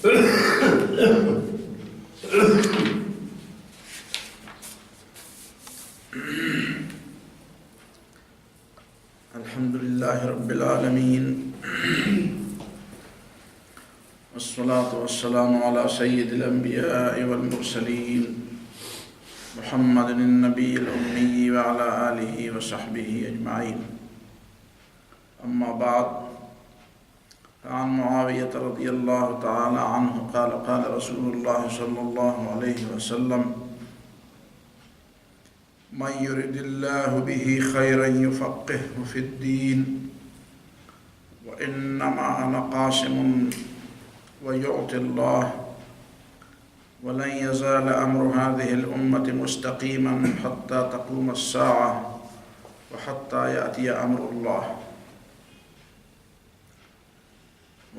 الحمد لله رب العالمين والصلاة والسلام على سيد الأنبياء والمرسلين محمد النبي الأمي وعلى آله وصحبه أجمعين. أما بعد، عن معاوية رضي الله تعالى عنه قال قال رسول الله صلى الله عليه وسلم: من يرد الله به خيرا يفقهه في الدين وإنما أنا قاسم ويعطي الله ولن يزال أمر هذه الأمة مستقيما حتى تقوم الساعة وحتى يأتي أمر الله.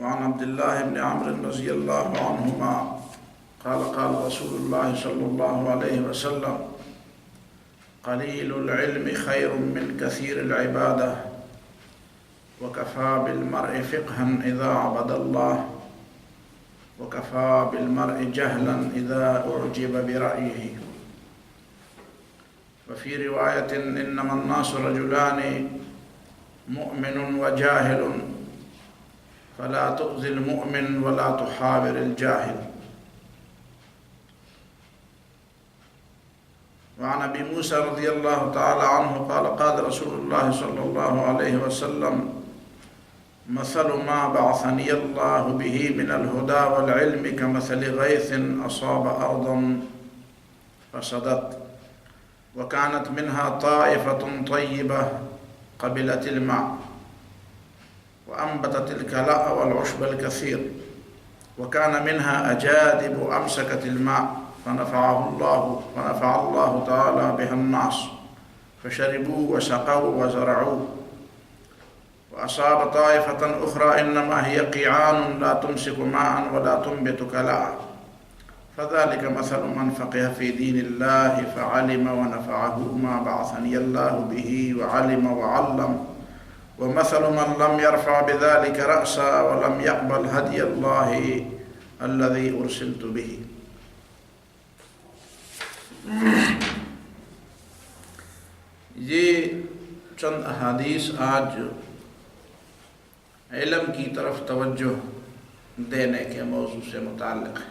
وعن عبد الله بن عمرو رضي الله عنهما قال قال رسول الله صلى الله عليه وسلم: قليل العلم خير من كثير العبادة وكفى بالمرء فقها إذا عبد الله وكفى بالمرء جهلا إذا أعجب برأيه. وفي رواية: إنما الناس رجلان مؤمن وجاهل فلا تؤذي المؤمن ولا تحاور الجاهل. وعن أبي موسى رضي الله تعالى عنه قال قال رسول الله صلى الله عليه وسلم: مثل ما بعثني الله به من الهدى والعلم كمثل غيث أصاب أرضا فسدت وكانت منها طائفة طيبة قبلت الماء وأنبتت الكلاء والعشب الكثير وكان منها أجادب أمسكت الماء فنفع الله تعالى بها الناس فشربوا وسقوا وزرعوا. وأصاب طائفة أخرى إنما هي قيعان لا تمسك ماء ولا تنبت كلاء فذلك مثل من فقه في دين الله فعلم ونفعه ما بعثني الله به وعلم وعلم. ومثل من لم يرفع بذلك رأسا ولم يقبل هدي الله الذي أرسلت به. یہ چند احادیث آج علم کی طرف توجہ دینے کے موضوع سے متعلق ہے.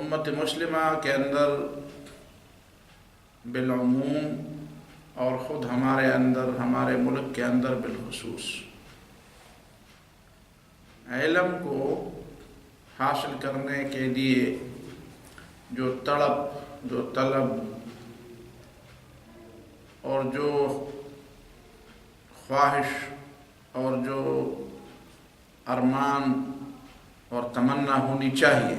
امت مسلمہ کے اندر بالعموم اور خود ہمارے اندر، ہمارے ملک کے اندر بالخصوص، علم کو حاصل کرنے کے لیے جو تڑپ، جو طلب اور جو خواہش اور جو ارمان اور تمنا ہونی چاہیے،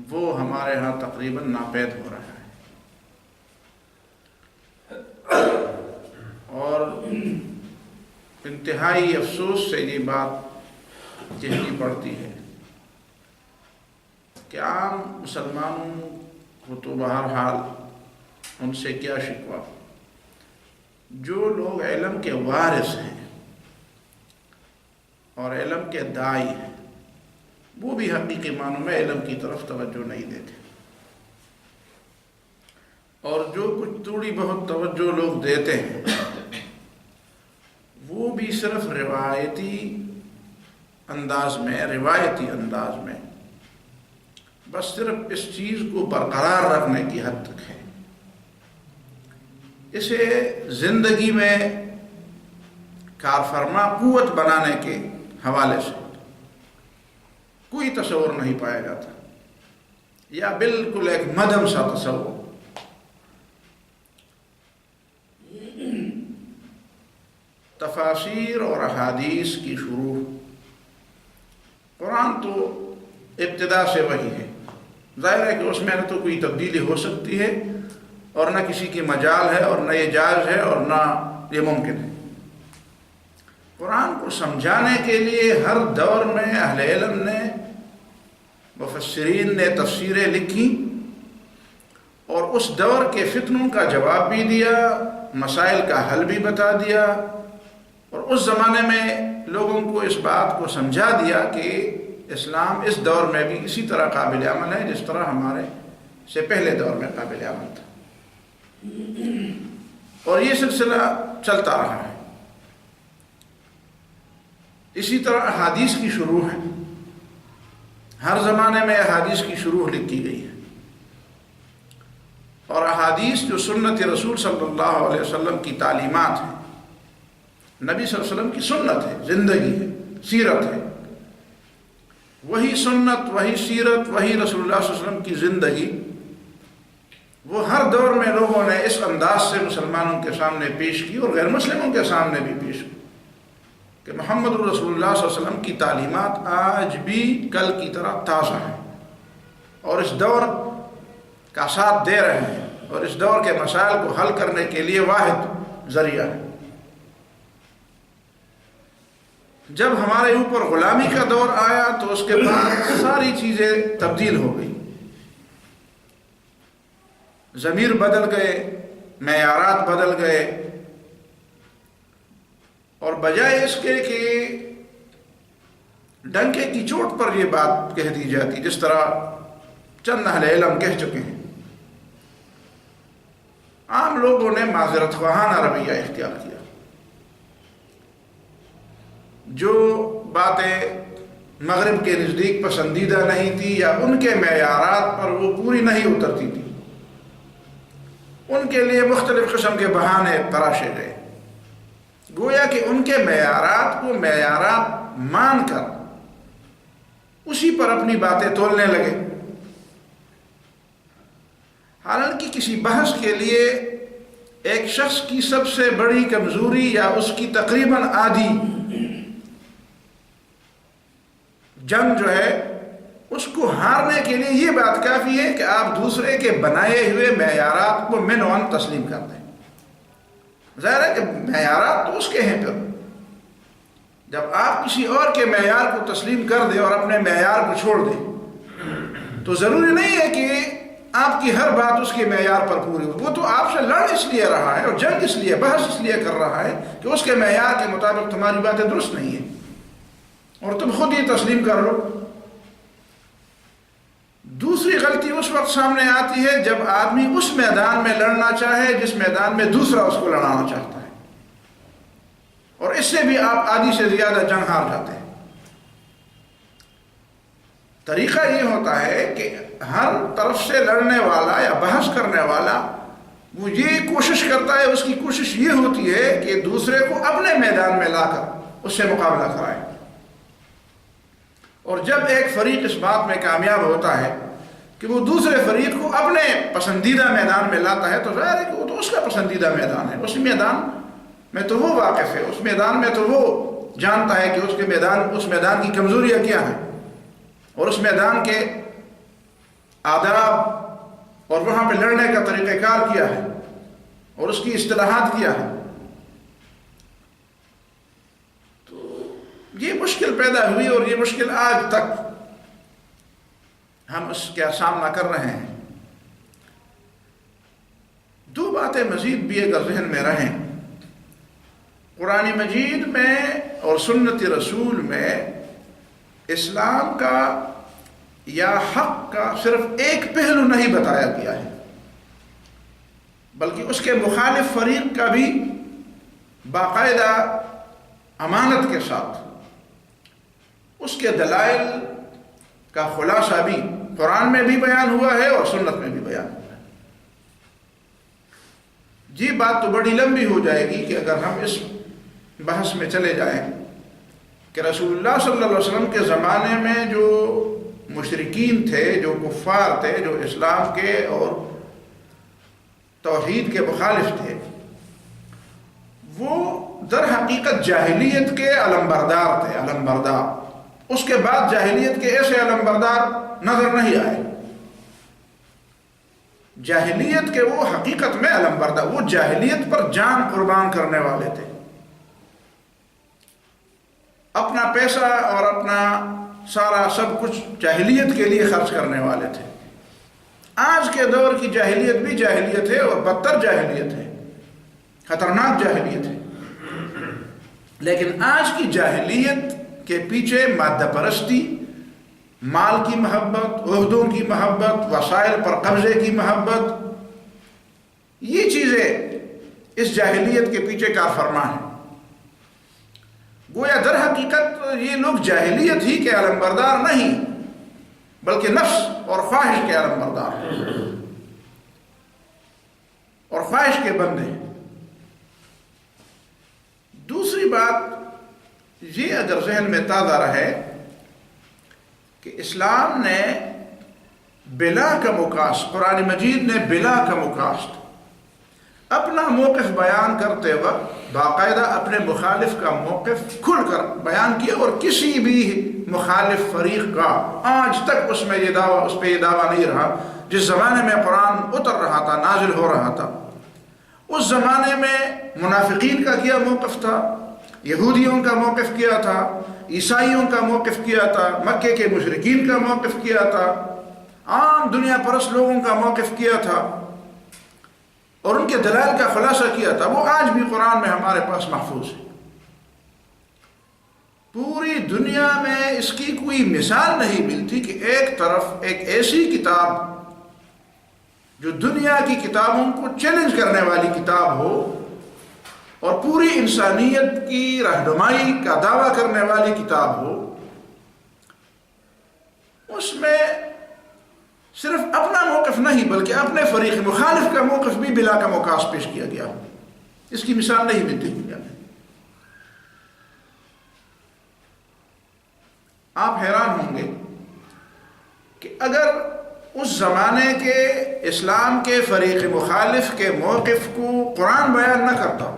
وہ ہمارے ہاں تقریباً ناپید ہو رہا ہے. اور انتہائی افسوس سے یہ بات کہنی پڑتی ہے کہ عام مسلمانوں کو تو بہرحال ان سے کیا شکوہ، جو لوگ علم کے وارث ہیں اور علم کے داعی ہیں وہ بھی حقیقی معنوں میں علم کی طرف توجہ نہیں دیتے، اور جو کچھ تھوڑی بہت توجہ لوگ دیتے ہیں وہ بھی صرف روایتی انداز میں بس صرف اس چیز کو برقرار رکھنے کی حد تک ہے. اسے زندگی میں کارفرما قوت بنانے کے حوالے سے کوئی تصور نہیں پایا جاتا، یا بالکل ایک مدھم سا تصور. تفاسیر اور احادیث کی شروع، قرآن تو ابتدا سے وہی ہے، ظاہر ہے کہ اس میں نہ تو کوئی تبدیلی ہو سکتی ہے اور نہ کسی کی مجال ہے اور نہ یہ جائز ہے اور نہ یہ ممکن ہے. قرآن کو سمجھانے کے لیے ہر دور میں اہل علم نے، مفسرین نے تفسیریں لکھی اور اس دور کے فتنوں کا جواب بھی دیا، مسائل کا حل بھی بتا دیا اور اس زمانے میں لوگوں کو اس بات کو سمجھا دیا کہ اسلام اس دور میں بھی اسی طرح قابل عمل ہے جس طرح ہمارے سے پہلے دور میں قابل عمل تھا، اور یہ سلسلہ چلتا رہا ہے۔ اسی طرح احادیث کی شروح ہے، ہر زمانے میں احادیث کی شروح لکھی گئی ہے، اور احادیث جو سنت رسول صلی اللہ علیہ وسلم کی تعلیمات ہیں، نبی صلی اللہ علیہ وسلم کی سنت ہے، زندگی ہے، سیرت ہے، وہی سنت، وہی سیرت، وہی رسول اللہ صلی اللہ علیہ وسلم کی زندگی وہ ہر دور میں لوگوں نے اس انداز سے مسلمانوں کے سامنے پیش کی اور غیر مسلموں کے سامنے بھی پیش کی کہ محمد رسول اللہ صلی اللہ علیہ وسلم کی تعلیمات آج بھی کل کی طرح تازہ ہیں اور اس دور کا ساتھ دے رہے ہیں، اور اس دور کے مسائل کو حل کرنے کے لیے واحد ذریعہ ہے۔ جب ہمارے اوپر غلامی کا دور آیا تو اس کے بعد ساری چیزیں تبدیل ہو گئی، ضمیر بدل گئے، معیارات بدل گئے، اور بجائے اس کے کہ ڈنکے کی چوٹ پر یہ بات کہہ دی جاتی جس طرح چند اہل علم کہہ چکے ہیں، عام لوگوں نے معذرت خواہانہ رویہ اختیار کیا۔ جو باتیں مغرب کے نزدیک پسندیدہ نہیں تھی یا ان کے معیارات پر وہ پوری نہیں اترتی تھی، ان کے لیے مختلف قسم کے بہانے تراشے گئے، گویا کہ ان کے معیارات کو معیارات مان کر اسی پر اپنی باتیں تولنے لگے۔ حالانکہ کسی بحث کے لیے ایک شخص کی سب سے بڑی کمزوری یا اس کی تقریباً آدھی جنگ جو ہے اس کو ہارنے کے لیے یہ بات کافی ہے کہ آپ دوسرے کے بنائے ہوئے معیارات کو من وان تسلیم کر دیں۔ ظاہر ہے کہ معیارات تو اس کے ہیں، پھر جب آپ کسی اور کے معیار کو تسلیم کر دیں اور اپنے معیار کو چھوڑ دیں تو ضروری نہیں ہے کہ آپ کی ہر بات اس کے معیار پر پوری ہو۔ وہ تو آپ سے لڑ اس لیے رہا ہے اور جنگ اس لیے، بحث اس لیے کر رہا ہے کہ اس کے معیار کے مطابق تمہاری باتیں درست نہیں ہیں اور تم خود یہ تسلیم کر لو۔ دوسری غلطی اس وقت سامنے آتی ہے جب آدمی اس میدان میں لڑنا چاہے جس میدان میں دوسرا اس کو لڑانا چاہتا ہے، اور اس سے بھی آپ آدھی سے زیادہ جنگ ہار جاتے ہیں۔ طریقہ یہ ہوتا ہے کہ ہر طرف سے لڑنے والا یا بحث کرنے والا وہ یہ کوشش کرتا ہے، اس کی کوشش یہ ہوتی ہے کہ دوسرے کو اپنے میدان میں لا کر اس سے مقابلہ کرائے، اور جب ایک فریق اس بات میں کامیاب ہوتا ہے کہ وہ دوسرے فریق کو اپنے پسندیدہ میدان میں لاتا ہے تو ظاہر ہے کہ وہ تو اس کا پسندیدہ میدان ہے، اس میدان میں تو وہ واقف ہے، اس میدان میں تو وہ جانتا ہے کہ اس میدان کی کمزوریاں کیا ہیں اور اس میدان کے آداب اور وہاں پہ لڑنے کا طریقہ کار کیا ہے اور اس کی اصطلاحات کیا ہے۔ یہ مشکل پیدا ہوئی اور یہ مشکل آج تک ہم اس کا سامنا کر رہے ہیں۔ دو باتیں مزید بھی اگر ذہن میں رہیں، قرآن مجید میں اور سنت رسول میں اسلام کا یا حق کا صرف ایک پہلو نہیں بتایا گیا ہے، بلکہ اس کے مخالف فریق کا بھی باقاعدہ امانت کے ساتھ اس کے دلائل کا خلاصہ بھی قرآن میں بھی بیان ہوا ہے اور سنت میں بھی بیان ہوا ہے۔ یہ بات تو بڑی لمبی ہو جائے گی کہ اگر ہم اس بحث میں چلے جائیں کہ رسول اللہ صلی اللہ علیہ وسلم کے زمانے میں جو مشرکین تھے، جو کفار تھے، جو اسلام کے اور توحید کے مخالف تھے، وہ در حقیقت جاہلیت کے علمبردار تھے، علمبردار۔ اس کے بعد جاہلیت کے ایسے علمبردار نظر نہیں آئے۔ جاہلیت کے وہ حقیقت میں علمبردار، وہ جاہلیت پر جان قربان کرنے والے تھے، اپنا پیسہ اور اپنا سارا سب کچھ جاہلیت کے لیے خرچ کرنے والے تھے۔ آج کے دور کی جاہلیت بھی جاہلیت ہے اور بدتر جاہلیت ہے، خطرناک جاہلیت ہے۔ لیکن آج کی جاہلیت کے پیچھے مادہ پرستی، مال کی محبت، عہدوں کی محبت، وسائل پر قبضے کی محبت، یہ چیزیں اس جاہلیت کے پیچھے کار فرما ہیں۔ گویا در حقیقت یہ لوگ جاہلیت ہی کے علمبردار نہیں بلکہ نفس اور خواہش کے علمبردار ہیں اور خواہش کے بندے ہیں۔ دوسری بات یہ اگر ذہن میں تازہ رہے کہ اسلام نے بلا کا مقاصد، قرآن مجید نے بلا کا مقاصد اپنا موقف بیان کرتے وقت باقاعدہ اپنے مخالف کا موقف کھل کر بیان کیا، اور کسی بھی مخالف فریق کا آج تک اس پہ یہ دعویٰ نہیں رہا۔ جس زمانے میں قرآن اتر رہا تھا، نازل ہو رہا تھا، اس زمانے میں منافقین کا کیا موقف تھا، یہودیوں کا موقف کیا تھا، عیسائیوں کا موقف کیا تھا، مکے کے مشرکین کا موقف کیا تھا، عام دنیا پرست لوگوں کا موقف کیا تھا، اور ان کے دلائل کا خلاصہ کیا تھا۔ وہ آج بھی قرآن میں ہمارے پاس محفوظ ہے۔ پوری دنیا میں اس کی کوئی مثال نہیں ملتی کہ ایک طرف ایک ایسی کتاب جو دنیا کی کتابوں کو چیلنج کرنے والی کتاب ہو اور پوری انسانیت کی رہنمائی کا دعویٰ کرنے والی کتاب ہو، اس میں صرف اپنا موقف نہیں بلکہ اپنے فریق مخالف کا موقف بھی بلا کا مقاصد پیش کیا گیا۔ اس کی مثال نہیں ملتی دنیا میں۔ آپ حیران ہوں گے کہ اگر اس زمانے کے اسلام کے فریق مخالف کے موقف کو قرآن بیان نہ کرتا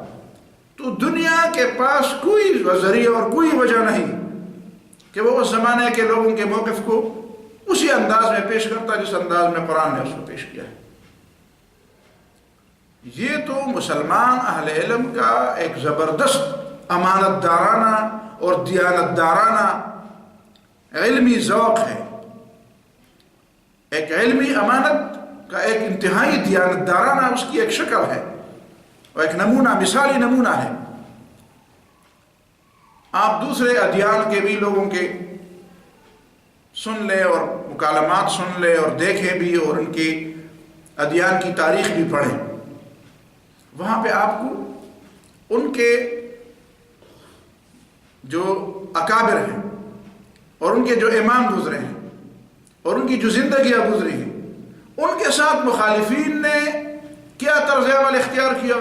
تو دنیا کے پاس کوئی ذریعہ اور کوئی وجہ نہیں کہ وہ اس زمانے کے لوگوں کے موقف کو اسی انداز میں پیش کرتا جس انداز میں قرآن نے اس کو پیش کیا ہے۔ یہ تو مسلمان اہل علم کا ایک زبردست امانت دارانہ اور دیانت دارانہ علمی ذوق ہے، ایک علمی امانت کا ایک انتہائی دیانت دارانہ اس کی ایک شکل ہے اور ایک نمونہ، مثالی نمونہ ہے۔ آپ دوسرے ادیان کے بھی لوگوں کے سن لیں اور مکالمات سن لیں اور دیکھیں بھی اور ان کی ادیان کی تاریخ بھی پڑھیں، وہاں پہ آپ کو ان کے جو اکابر ہیں اور ان کے جو امام گزرے ہیں اور ان کی جو زندگیاں گزری ہیں، ان کے ساتھ مخالفین نے کیا طرز عمل اختیار کیا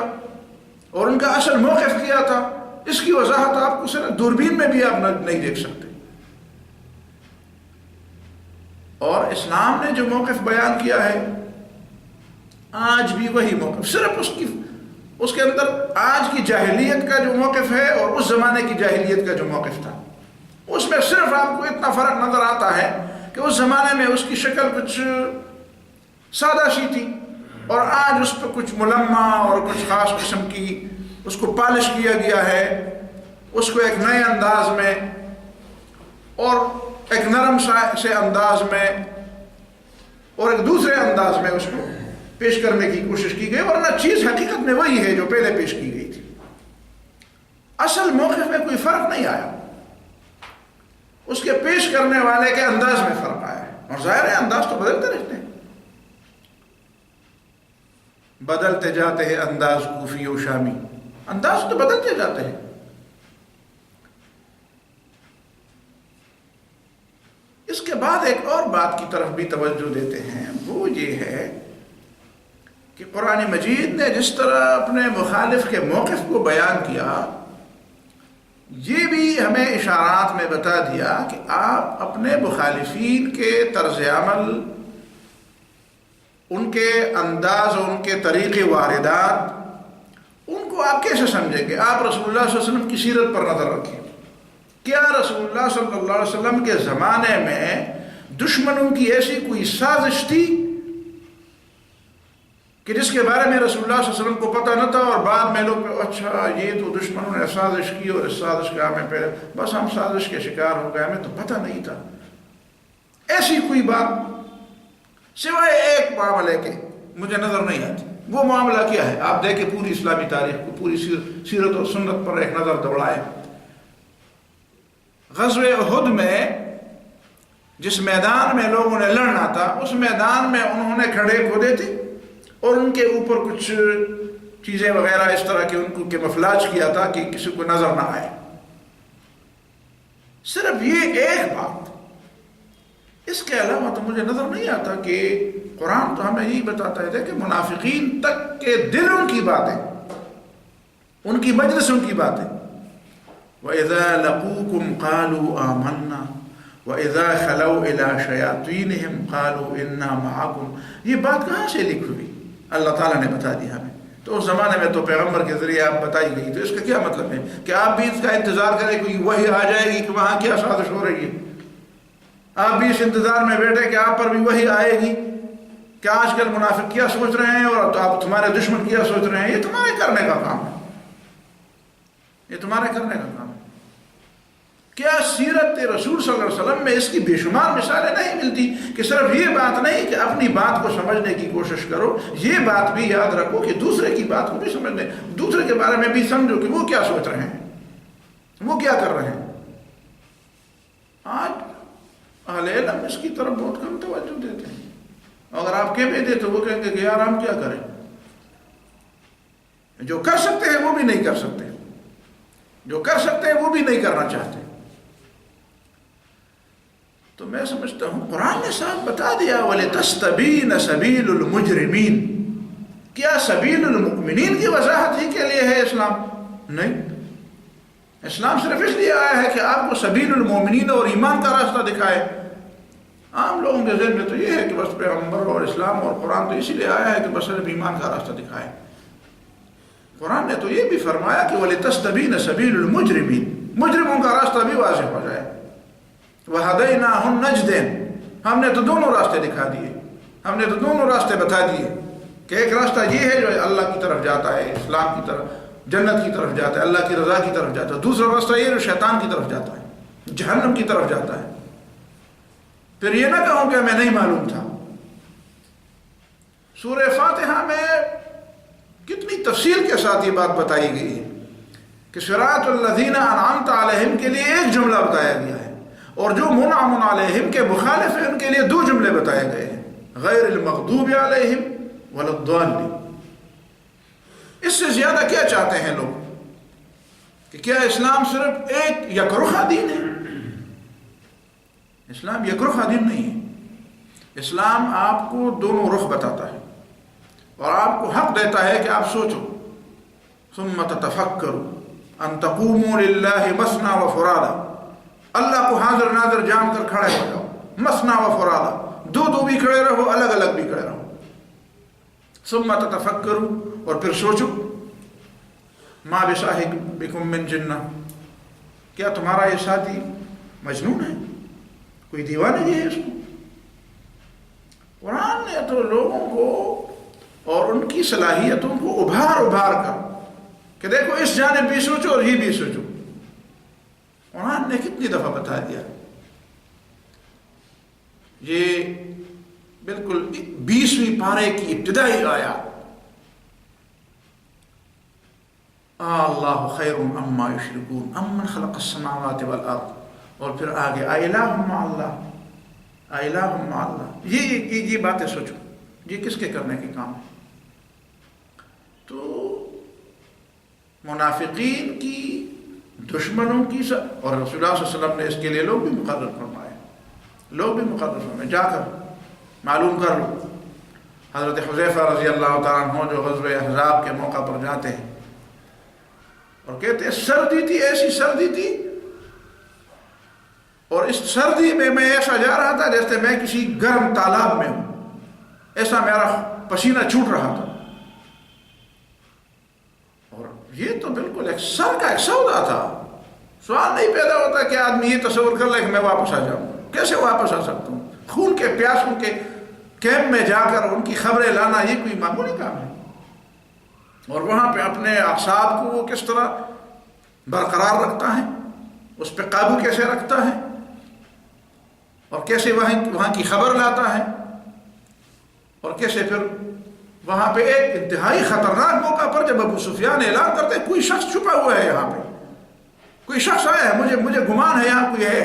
اور ان کا اصل موقف کیا تھا، اس کی وضاحت آپ کو صرف دوربین میں بھی آپ نہیں دیکھ سکتے۔ اور اسلام نے جو موقف بیان کیا ہے آج بھی وہی موقف، صرف اس کے اندر آج کی جاہلیت کا جو موقف ہے اور اس زمانے کی جاہلیت کا جو موقف تھا، اس میں صرف آپ کو اتنا فرق نظر آتا ہے کہ اس زمانے میں اس کی شکل کچھ سادہ سی تھی اور آج اس پہ کچھ ملمع اور کچھ خاص قسم کی اس کو پالش کیا گیا ہے، اس کو ایک نئے انداز میں اور ایک نرم سے انداز میں اور ایک دوسرے انداز میں اس کو پیش کرنے کی کوشش کی گئی، ورنہ چیز حقیقت میں وہی ہے جو پہلے پیش کی گئی تھی۔ اصل موقف میں کوئی فرق نہیں آیا، اس کے پیش کرنے والے کے انداز میں فرق آیا ہے، اور ظاہر ہے انداز تو بدلتے رہتے ہیں، بدلتے جاتے ہیں انداز کوفی و شامی، انداز تو بدلتے جاتے ہیں۔ اس کے بعد ایک اور بات کی طرف بھی توجہ دیتے ہیں، وہ یہ ہے کہ قرآن مجید نے جس طرح اپنے مخالف کے موقف کو بیان کیا، یہ بھی ہمیں اشارات میں بتا دیا کہ آپ اپنے مخالفین کے طرز عمل، ان کے انداز اور ان کے طریقے واردات، ان کو آپ کیسے سمجھیں گے؟ آپ رسول اللہ صلی اللہ علیہ وسلم کی سیرت پر نظر رکھیں۔ کیا رسول اللہ صلی اللہ علیہ وسلم کے زمانے میں دشمنوں کی ایسی کوئی سازش تھی کہ جس کے بارے میں رسول اللہ صلی اللہ علیہ وسلم کو پتہ نہ تھا اور بعد میں لوگ اچھا یہ تو دشمنوں نے سازش کی اور اس سازش کا ہمیں پہلے بس ہم سازش کے شکار ہو گئے، ہمیں تو پتہ نہیں تھا؟ ایسی کوئی بات سوائے ایک معاملے کے مجھے نظر نہیں آتی۔ وہ معاملہ کیا ہے؟ آپ دیکھیں پوری اسلامی تاریخ کو، پوری سیرت اور سنت پر ایک نظر دوڑائیں، غزوہ احد میں جس میدان میں لوگوں نے لڑنا تھا اس میدان میں انہوں نے کھڑے کھودے تھے اور ان کے اوپر کچھ چیزیں وغیرہ اس طرح کی ان کو کیموفلاج کیا تھا کہ کسی کو نظر نہ آئے. صرف یہ ایک بات، اس کے علاوہ تو مجھے نظر نہیں آتا کہ قرآن تو ہمیں یہی بتاتا ہے کہ منافقین تک کے دلوں کی باتیں، ان کی مجلسوں کی باتیں. وَإِذَا لَقُوكُمْ قَالُوا آمَنَّا وَإِذَا خَلَوْا إِلَىٰ شَيَاطِينِهِمْ قَالُوا إِنَّا مَعَكُمْ. یہ بات کہاں سے لکھی ہوئی؟ اللہ تعالیٰ نے بتا دی ہمیں. تو اس زمانے میں تو پیغمبر کے ذریعے آپ بتائی گئی، تو اس کا کیا مطلب ہے کہ آپ بھی اس کا انتظار کریں کوئی وحی آ جائے گی کہ وہاں کیا سازش ہو رہی ہے؟ آپ بھی اس انتظار میں بیٹھے کہ آپ پر بھی وحی آئے گی کہ آج کل منافق کیا سوچ رہے ہیں اور آپ تمہارے دشمن کیا سوچ رہے ہیں. یہ تمہارے کرنے کا کام ہے، یہ تمہارے کرنے کا کام ہے. کیا سیرت رسول صلی اللہ علیہ وسلم میں اس کی بے شمار مثالیں نہیں ملتی کہ صرف یہ بات نہیں کہ اپنی بات کو سمجھنے کی کوشش کرو، یہ بات بھی یاد رکھو کہ دوسرے کی بات کو بھی سمجھنے، دوسرے کے بارے میں بھی سمجھو کہ وہ کیا سوچ رہے ہیں، وہ کیا کر رہے ہیں. آج اہل علم اس کی طرف بہت کم توجہ دیتے ہیں. اگر آپ کہہ بھی دے تو وہ کہیں گے کہ یار ہم کیا کریں، جو کر سکتے ہیں وہ بھی نہیں کر سکتے، جو کر سکتے ہیں وہ بھی نہیں کرنا چاہتے. تو میں سمجھتا ہوں قرآن نے صاحب بتا دیا وَلِتَسْتَبِينَ سَبِيلُ الْمُجْرِمِينَ. کیا سبیل المؤمنین کی وضاحت ہی کے لیے ہے اسلام؟ نہیں، اسلام صرف اس لیے آیا ہے کہ آپ کو سبیل المؤمنین اور ایمان کا راستہ دکھائے. عام لوگوں کے ذہن میں تو یہ ہے کہ بس پیغمبر اور اسلام اور قرآن تو اسی لیے آیا ہے کہ بس صرف ایمان کا راستہ دکھائے. قرآن نے تو یہ بھی فرمایا کہ وَلِتَسْتَبِينَ سَبِيلُ الْمُجْرِمِينَ، مجرموں کا راستہ بھی واضح ہو جائے. وَهَدَيْنَاهُ النَّجْدَيْنِ، ہم نے تو دونوں راستے دکھا دیے، ہم نے تو دونوں راستے بتا دیے کہ ایک راستہ یہ ہے جو اللہ کی طرف جاتا ہے، اسلام کی طرف، جنت کی طرف جاتا ہے، اللہ کی رضا کی طرف جاتا ہے. دوسرا راستہ یہ جو شیطان کی طرف جاتا ہے، جہنم کی طرف جاتا ہے. پھر یہ نہ کہوں کہ ہمیں نہیں معلوم تھا. سورہ فاتحہ میں کتنی تفصیل کے ساتھ یہ بات بتائی گئی ہے کہ صراط الذین انعمت علیہم کے لیے ایک جملہ بتایا گیا ہے اور جو منعم علیہم کے مخالف ہیں ان کے لیے دو جملے بتائے گئے ہیں، غیر المغضوب علیہم ولا الضالین. اس سے زیادہ کیا چاہتے ہیں لوگ؟ کہ کیا اسلام صرف ایک یکرخا دین ہے؟ اسلام یکرخا دین نہیں ہے. اسلام آپ کو دونوں رخ بتاتا ہے اور آپ کو حق دیتا ہے کہ آپ سوچو. ثم تتفکروا ان تقوموا للہ مثنی و فرادا، اللہ کو حاضر ناظر جان کر کھڑے ہو جاؤ. مثنی و فرادا، دو دو بھی کھڑے رہو، الگ الگ بھی کھڑے رہو. ثم تتفکروا، اور پھر سوچو. ما بصاحبکم من جنہ، کیا تمہارا یہ ساتھی مجنون ہے، کوئی دیوانہ ہے اس کو؟ قرآن نے تو لوگوں کو اور ان کی صلاحیتوں کو ابھار ابھار کر کہ دیکھو اس جانب بھی سوچو اور یہ بھی سوچو. قرآن نے کتنی دفعہ بتا دیا. یہ بالکل 20ویں پارے کی ابتدائی آیات، اللہ خیر عما یشرکون امن خلق السماوات والارض، اور پھر آگے الہ مع اللہ، الہ مع اللہ. یہ باتیں سوچو، یہ کس کے کرنے کے کام ہے؟ تو منافقین کی، دشمنوں کی اور رسول اللہ صلی اللہ علیہ وسلم نے اس کے لیے لوگ بھی مقرر فرمائے، لوگ بھی مقرر فرمائے. جا کر معلوم کر لو. حضرت حذیفہ رضی اللہ تعالیٰ عنہ جو غزوہ احزاب کے موقع پر جاتے ہیں اور کہتے ہیں سردی تھی، ایسی سردی تھی، اور اس سردی میں ایسا جا رہا تھا جیسے میں کسی گرم تالاب میں ہوں، ایسا میرا پسینہ چھوٹ رہا تھا. اور یہ تو بالکل ایک سر کا ایک سودا تھا. سوال نہیں پیدا ہوتا کہ آدمی یہ تصور کر لے کہ میں واپس آ جاؤں. کیسے واپس آ سکتا ہوں؟ خون کے پیاسوں کے کیمپ میں جا کر ان کی خبریں لانا یہ کوئی معمولی کام ہے. اور وہاں پہ اپنے اعصاب کو وہ کس طرح برقرار رکھتا ہے، اس پہ قابو کیسے رکھتا ہے، اور کیسے وہاں کی خبر لاتا ہے، اور کیسے پھر وہاں پہ ایک انتہائی خطرناک موقع پر جب ابو سفیان اعلان کرتے کوئی شخص چھپا ہوا ہے یہاں پہ، کوئی شخص آیا ہے، مجھے گمان ہے یہاں کوئی ہے،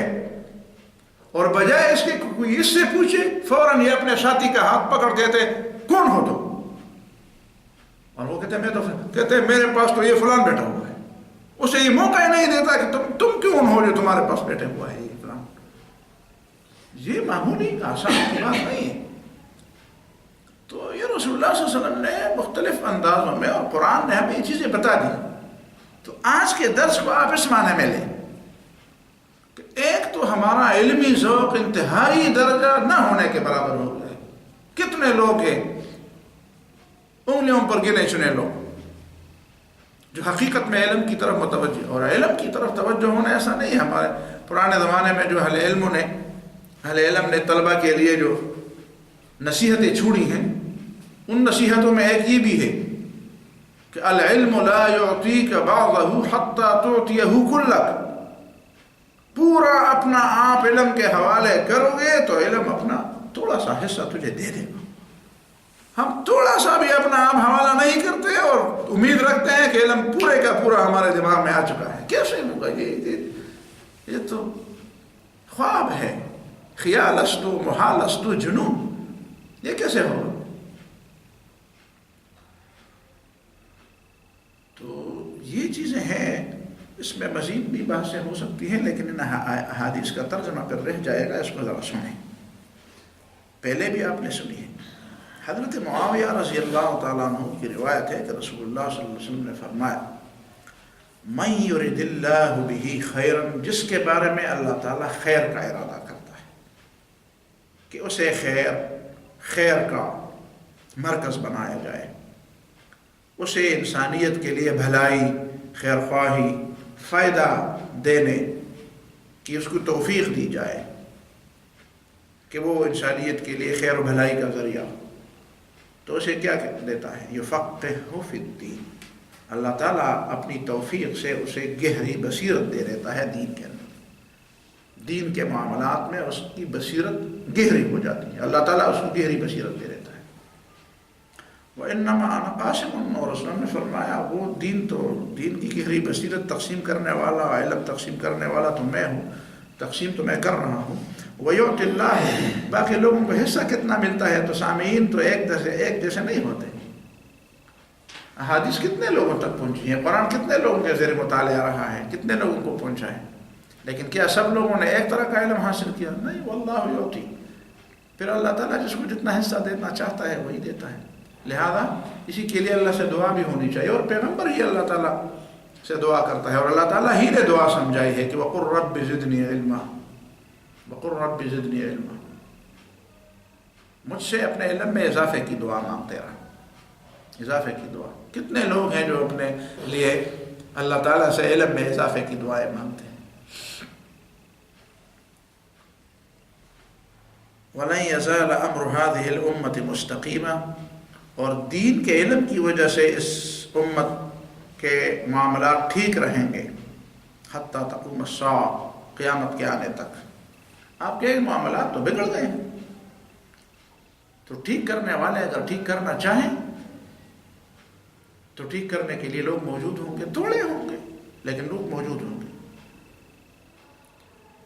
اور بجائے اس کے کوئی اس سے پوچھے فوراً یہ اپنے ساتھی کا ہاتھ پکڑ کہتے کون ہو تم؟ اور وہ کہتے میرے پاس تو یہ فلان بیٹھا ہوا ہے. اسے یہ موقع ہی نہیں دیتا کہ تم کیوں ہو جو تمہارے پاس بیٹھے ہوا ہے یہ فلان. یہ معمولی آسان کی بات نہیں ہے. تو یہ رسول اللہ صلی اللہ علیہ وسلم نے مختلف اندازوں میں، اور قرآن نے ہمیں یہ چیزیں بتا دی. تو آج کے درس کو آپ اس معنی میں لیں کہ ایک تو ہمارا علمی ذوق انتہائی درجہ نہ ہونے کے برابر ہو گیا ہے. کتنے لوگ ہیں، انگلیوں پر گنے چنے لوگ جو حقیقت میں علم کی طرف متوجہ. اور علم کی طرف توجہ ہونا ایسا نہیں ہے. ہمارے پرانے زمانے میں جو اہل علم نے طلبہ کے لیے جو نصیحتیں چھوڑی ہیں، ان نصیحتوں میں ایک یہ بھی ہے کہ العلم لا يعطيك بعضه حتى تعطيه كلك. پورا اپنا آپ علم کے حوالے کرو گے تو علم اپنا تھوڑا سا حصہ تجھے دے دے گا. ہم تھوڑا سا بھی اپنا آپ حوالہ نہیں کرتے اور امید رکھتے ہیں کہ علم پورے کا پورا ہمارے دماغ میں آ چکا ہے. کیسے ہوگا یہ تو خواب ہے، خیال است و محال است و جنون. یہ کیسے ہوگا؟ تو یہ چیزیں ہیں، اس میں مزید بھی بحثیں ہو سکتی ہیں، لیکن ان احادیث کا ترجمہ کر رہ جائے گا. اس کو ذرا سنیں. پہلے بھی آپ نے سنی ہے. حضرت معاویہ رضی اللہ تعالیٰ عنہ کی روایت ہے کہ رسول اللہ صلی اللہ علیہ وسلم نے فرمایا من یرد اللہ بہ خیرا، جس کے بارے میں اللہ تعالیٰ خیر کا ارادہ کرتا ہے کہ اسے خیر کا مرکز بنایا جائے، اسے انسانیت کے لیے بھلائی، خیر خواہی، فائدہ دینے کی اس کو توفیق دی جائے کہ وہ انسانیت کے لیے خیر و بھلائی کا ذریعہ، تو اسے کیا دیتا ہے؟ یفقہہ فی الدین. اللہ تعالیٰ اپنی توفیق سے اسے گہری بصیرت دے دیتا ہے دین کے اندر. دین کے معاملات میں اس کی بصیرت گہری ہو جاتی ہے. اللہ تعالیٰ اس کو گہری بصیرت دے دیتا ہے. وَإِنَّمَا أَنَا قَاسِمٌ، اور رسول نے فرمایا وہ دین کی گہری بصیرت تقسیم کرنے والا، علم تقسیم کرنے والا تو میں ہوں، تقسیم تو میں کر رہا ہوں. وَيُعْتِ اللَّهُ، باقی لوگوں کو حصہ کتنا ملتا ہے؟ تو سامعین تو ایک جیسے نہیں ہوتے. احادیث کتنے لوگوں تک پہنچی ہیں، قرآن کتنے لوگوں کے زیر مطالعہ رہا ہے، کتنے لوگوں کو پہنچا ہے، لیکن کیا سب لوگوں نے ایک طرح کا علم حاصل کیا؟ نہیں. واللہ یعطی، پھر اللہ تعالیٰ جس کو جتنا حصہ دینا چاہتا ہے وہی دیتا ہے. لہذا اسی کے لیے اللہ سے دعا بھی ہونی چاہیے، اور پیغمبر ہی اللہ تعالیٰ سے دعا کرتا ہے، اور اللہ تعالیٰ ہی نے دعا سمجھائی ہے کہ وَقُلْ رَبِّ زِدْنِي عِلْمًا، وَقُلْ رَبِّ زِدْنِي عِلْمًا. مجھ سے اپنے علم میں اضافے کی دعا مانگتے رہا. اضافے کی دعا. کتنے لوگ ہیں جو اپنے لیے اللہ تعالیٰ سے علم میں اضافے کی دعائیں مانگتے ہیں. وَلَنْ يَزَالَ أَمْرُ هَذِهِ الْأُمَّةِ مُسْتَقِيمًا، اور دین کے علم کی وجہ سے اس امت کے معاملات ٹھیک رہیں گے حتیٰ تقوم الساعہ، قیامت کے آنے تک. آپ کے معاملات تو بگڑ گئے ہیں، تو ٹھیک کرنے والے اگر ٹھیک کرنا چاہیں تو ٹھیک کرنے کے لیے لوگ موجود ہوں گے. تھوڑے ہوں گے لیکن لوگ موجود ہوں گے،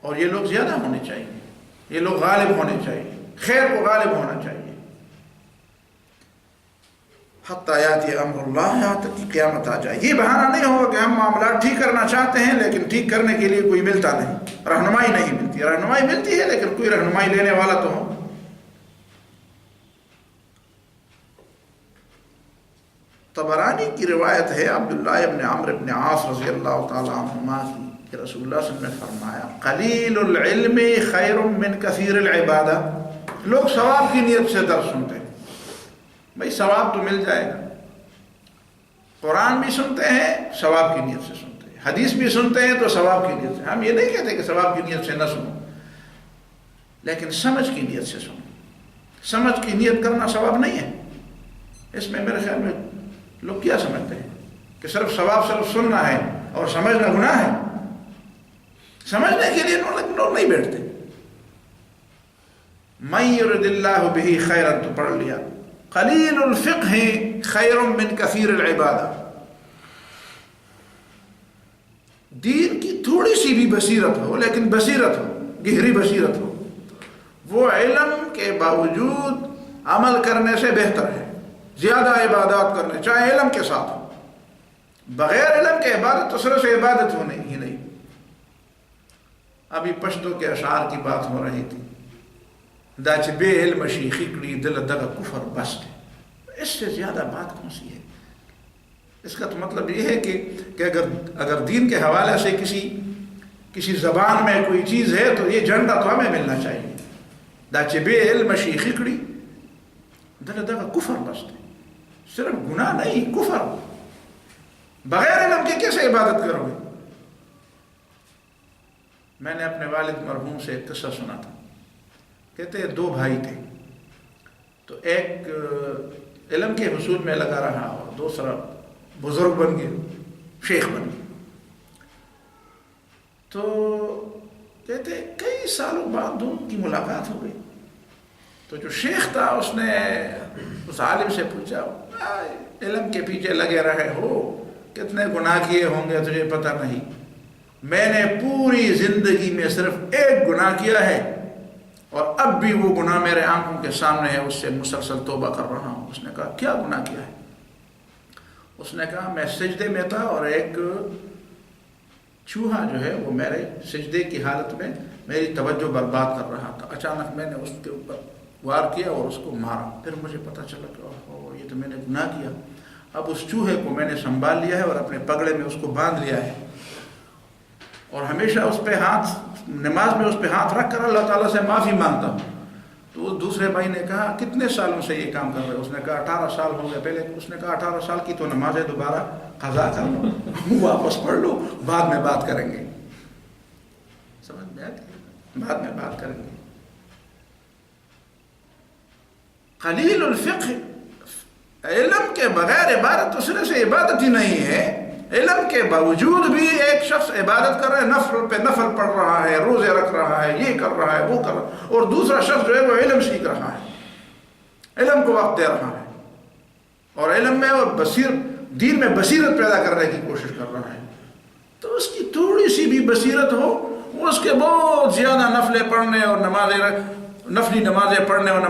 اور یہ لوگ زیادہ ہونے چاہیے، یہ لوگ غالب ہونے چاہیے، خیر کو غالب ہونا چاہیے. حتیٰ یاتی امر اللہ، یہاں تک کہ قیامت آ جائے. یہ بہانہ نہیں ہوگا کہ ہم معاملات ٹھیک کرنا چاہتے ہیں لیکن ٹھیک کرنے کے لیے کوئی ملتا نہیں، رہنمائی نہیں ملتی. رہنمائی ملتی ہے لیکن کوئی رہنمائی لینے والا تو ہو. طبرانی کی روایت ہے عبداللہ ابن عمرو ابن عاص رضی اللہ تعالیٰ عنہما کی کہ رسول اللہ صلی اللہ علیہ وسلم نے فرمایا قلیل العلم خیر من کثیر العبادہ. لوگ ثواب کی نیت سے درس سنتے ہیں، بھائی ثواب تو مل جائے گا. قرآن بھی سنتے ہیں ثواب کی نیت سے سنتے ہیں، حدیث بھی سنتے ہیں تو ثواب کی نیت سے. ہم یہ نہیں کہتے کہ ثواب کی نیت سے نہ سنو، لیکن سمجھ کی نیت سے سنو. سمجھ کی نیت کرنا ثواب نہیں ہے. اس میں میرے خیال میں لوگ کیا سمجھتے ہیں کہ صرف ثواب صرف سننا ہے اور سمجھنا گناہ ہے. سمجھنے کے لیے لوگ نہیں بیٹھتے. من یرد اللہ بہ خیرا تو پڑھ لیا. قلیل الفقہ خیر من کثیر العبادہ. دین کی تھوڑی سی بھی بصیرت ہو، لیکن بصیرت ہو، گہری بصیرت ہو، وہ علم کے باوجود عمل کرنے سے بہتر ہے، زیادہ عبادات کرنے، چاہے علم کے ساتھ ہو۔ بغیر علم کے عبادت تو صرف عبادت ہو نہیں ہی نہیں۔ ابھی پشتو کے اشعار کی بات ہو رہی تھی، دا چ بے علم شی خکڑی دل دغ کفر بست، اس سے زیادہ بات کون سی ہے؟ اس کا تو مطلب یہ ہے کہ اگر دین کے حوالے سے کسی زبان میں کوئی چیز ہے تو یہ جھنڈا تو ہمیں ملنا چاہیے۔ دا چ بے علم شی خکڑی دل دغ کفر بست، صرف گناہ نہیں، کفر۔ بغیر علم کے کیسے عبادت کرو گے؟ میں نے اپنے والد مرحوم سے ایک قصہ سنا تھا، کہتے ہیں 2 بھائی تھے، تو ایک علم کے حصول میں لگا رہا اور دوسرا بزرگ بن گیا، شیخ بن گیا۔ تو کہتے ہیں کئی سالوں بعد دونوں کی ملاقات ہو گئی، تو جو شیخ تھا اس نے اس عالم سے پوچھا، علم کے پیچھے لگے رہے ہو، کتنے گناہ کیے ہوں گے تجھے پتہ نہیں؟ میں نے پوری زندگی میں صرف ایک گناہ کیا ہے، اور اب بھی وہ گناہ میرے آنکھوں کے سامنے ہے، اس سے مسلسل توبہ کر رہا ہوں۔ اس نے کہا کیا گناہ کیا ہے؟ اس نے کہا میں سجدے میں تھا اور ایک چوہا جو ہے وہ میرے سجدے کی حالت میں میری توجہ برباد کر رہا تھا، اچانک میں نے اس کے اوپر وار کیا اور اس کو مارا، پھر مجھے پتہ چلا کہ اوہ یہ تو میں نے گناہ کیا۔ اب اس چوہے کو میں نے سنبھال لیا ہے اور اپنے پگڑے میں اس کو باندھ لیا ہے، اور ہمیشہ اس پہ نماز میں اس پہ ہاتھ رکھ کر اللہ تعالیٰ سے معافی مانگتا ہوں۔ تو اس دوسرے بھائی نے کہا کتنے سالوں سے یہ کام کر رہے؟ اس نے کہا 18 سال ہو گئے۔ پہلے اس نے کہا 18 سال کی تو نمازیں دوبارہ قضا کر لو، واپس پڑھ لو، بعد میں بات کریں گے۔ سمجھ میں آتی؟ بعد میں بات کریں گے۔ قلیل الفقہ، علم کے بغیر عبادت تو صرف سے عبادت ہی نہیں ہے، علم کے باوجود بھی ایک شخص عبادت کر رہا ہے، نفل پہ نفل پڑھ رہا ہے، روزے رکھ رہا ہے، یہ کر رہا ہے، وہ کر رہا ہے، اور دوسرا شخص جو ہے وہ علم سیکھ رہا ہے، علم کو وقت دے رہا ہے، اور علم میں اور دین میں بصیرت پیدا کرنے کی کوشش کر رہا ہے۔ تو اس کی تھوڑی سی بھی بصیرت ہو، وہ اس کے بہت زیادہ نفلیں پڑھنے اور نفلی نمازیں پڑھنے اور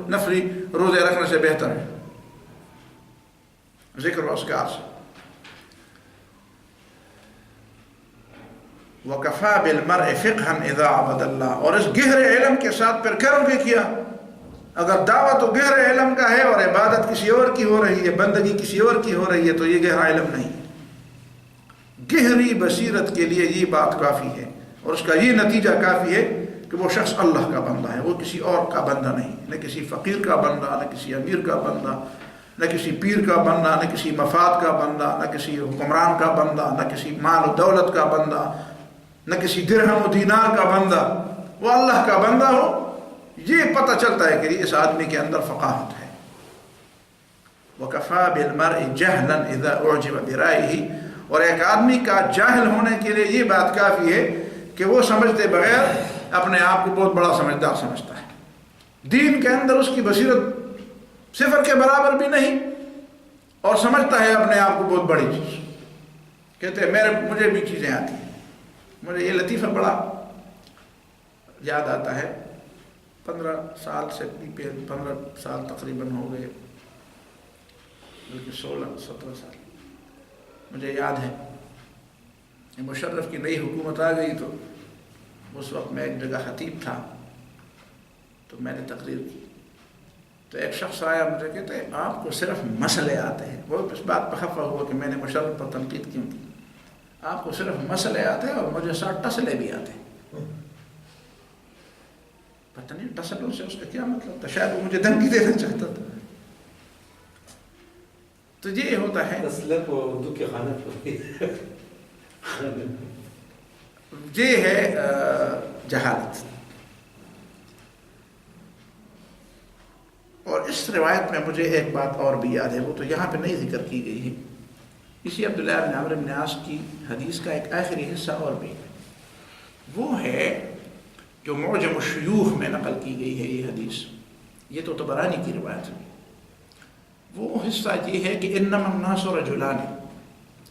نفلی روزے رکھنے سے بہتر ہے، ذکر و اذکار سے۔ وَكَفَى بِالْمَرْءِ فِقْهًا إِذَا عَبَدَ اللَّهَ، اور اس گہرے علم کے ساتھ پھر کرو گے کیا؟ اگر دعوت تو گہرے علم کا ہے اور عبادت کسی اور کی ہو رہی ہے، بندگی کسی اور کی ہو رہی ہے، تو یہ گہرا علم نہیں ہے۔ گہری بصیرت کے لیے یہ بات کافی ہے، اور اس کا یہ نتیجہ کافی ہے کہ وہ شخص اللہ کا بندہ ہے، وہ کسی اور کا بندہ نہیں، نہ کسی فقیر کا بندہ، نہ کسی امیر کا بندہ، نہ کسی پیر کا بندہ، نہ کسی مفاد کا بندہ، نہ کسی حکمران کا بندہ، نہ کسی مال و دولت کا بندہ، نہ کسی درہم و دینار کا بندہ، وہ اللہ کا بندہ ہو۔ یہ پتہ چلتا ہے کہ اس آدمی کے اندر فقاہت ہے۔ وَكَفَى بِالْمَرْءِ جَهْلًا إِذَا أُعْجِبَ بِرَأْيِهِ، اور ایک آدمی کا جاہل ہونے کے لیے یہ بات کافی ہے کہ وہ سمجھتے بغیر اپنے آپ کو بہت بڑا سمجھدار سمجھتا ہے، دین کے اندر اس کی بصیرت صفر کے برابر بھی نہیں، اور سمجھتا ہے اپنے آپ کو بہت بڑی چیز۔ کہتے ہیں مجھے بھی چیزیں آتی ہیں۔ مجھے یہ لطیفہ بڑا یاد آتا ہے، 15 سال سے بھی 15 سال تقریباً ہو گئے، بلکہ 16-17 سال مجھے یاد ہے۔ مشرف کی نئی حکومت آ گئی تو اس وقت میں ایک جگہ خطیب تھا، تو میں نے تقریر کی، تو ایک شخص آیا مجھے کہتے ہیں آپ کو صرف مسئلے آتے ہیں۔ وہ اس بات پہ خفا ہوا کہ میں نے مشرف پر تنقید کیوں کی، آپ کو صرف مسئلے آتے ہیں اور مجھے 60 ٹسلے بھی آتے ہیں۔ پتہ نہیں ٹسلوں سے اس کا کیا مطلب تھا، شاید وہ مجھے دھمکی دینا چاہتا تھا۔ تو یہ ہوتا ہے، اردو کے خانہ یہ ہے جہالت۔ اور اس روایت میں مجھے ایک بات اور بھی یاد ہے، وہ تو یہاں پہ نہیں ذکر کی گئی ہے، اسی عبداللہ بن عمرو بن عاص کی حدیث کا ایک آخری حصہ اور بھی ہے، وہ ہے جو معجم الشیوخ میں نقل کی گئی ہے یہ حدیث، یہ تو طبرانی کی روایت ہے۔ وہ حصہ یہ ہے کہ انما الناس رجلان،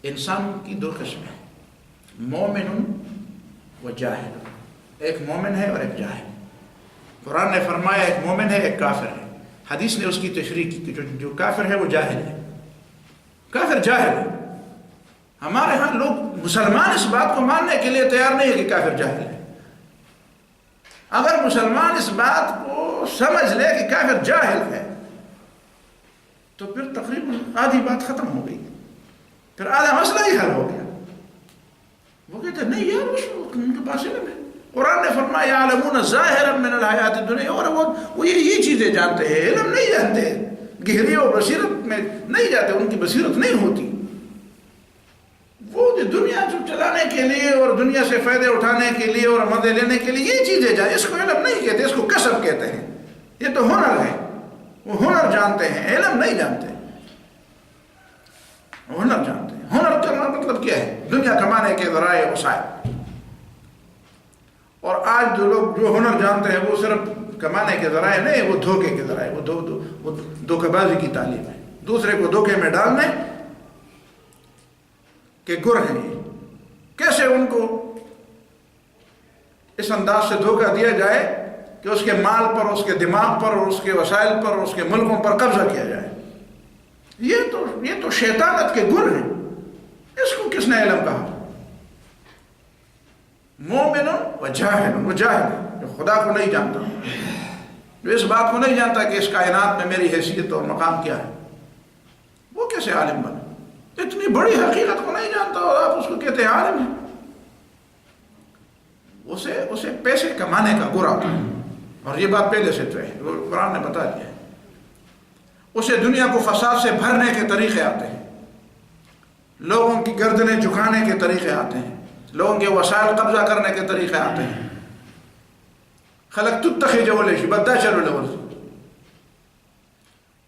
انسان کی 2 قسم ہیں، مومن و جاہل، ایک مومن ہے اور ایک جاہل. قرآن نے فرمایا ایک مومن ہے ایک کافر ہے. حدیث نے اس کی تشریح کی کہ جو کافر ہے وہ جاہل ہے. کافر جاہل ہے. ہمارے ہاں لوگ مسلمان اس بات کو ماننے کے لیے تیار نہیں ہے کہ کافر جاہل ہے. اگر مسلمان اس بات کو سمجھ لے کہ کافر جاہل ہے تو پھر تقریباً آدھی بات ختم ہو گئی، پھر آدھا مسئلہ ہی حل ہو گیا. وہ کہتے ہیں نہیں یار ان کے پاس علم ہے. قرآن نے فرمایا یعلمون ظاہرا من الحیات الدنیا، اور وہ یہ چیزیں جانتے ہیں، علم نہیں جانتے، گہری اور بصیرت میں نہیں جاتے، ان کی بصیرت نہیں ہوتی. وہ دنیا چلانے کے لیے اور دنیا سے فائدے اٹھانے کے لیے اور مزے لینے کے لیے یہ چیزیں جائیں، اس کو علم نہیں کہتے، اس کو کسب کہتے ہیں. یہ تو ہنر ہے. وہ ہنر جانتے ہیں، علم نہیں جانتے. ہنر جانتے ہیں. ہنر کرنا مطلب کیا ہے؟ دنیا کمانے کے ذرائع وسائل. اور آج جو لوگ جو ہنر جانتے ہیں وہ صرف کمانے کے ذرائع نہیں، وہ دھوکے کے ذرائع، وہ دھوکے بازی کی تعلیم ہے. دوسرے کو دھوکے میں ڈالنے کہ گر ہیں یہ. کیسے ان کو اس انداز سے دھوکہ دیا جائے کہ اس کے مال پر، اس کے دماغ پر اور اس کے وسائل پر اور اس کے ملکوں پر قبضہ کیا جائے. یہ تو شیطانت کے گر ہیں. اس کو کس نے علم کہا؟ مومن و جاہل. وہ جاہل ہے جو خدا کو نہیں جانتا، جو اس بات کو نہیں جانتا کہ اس کائنات میں میری حیثیت اور مقام کیا ہے. وہ کیسے عالم بنا؟ اتنی بڑی حقیقت کو نہیں جانتا اور آپ اس کو کہتے ہیں عالم ہے. اسے پیسے کمانے کا گر آتا ہے، اور یہ بات پہلے سے تو ہے، وہ قرآن نے بتا دیا ہے. اسے دنیا کو فساد سے بھرنے کے طریقے آتے ہیں، لوگوں کی گردنیں جھکانے کے طریقے آتے ہیں، لوگوں کے وسائل قبضہ کرنے کے طریقے آتے ہیں. خلق تتخذ ولیش بدہ چلو لول،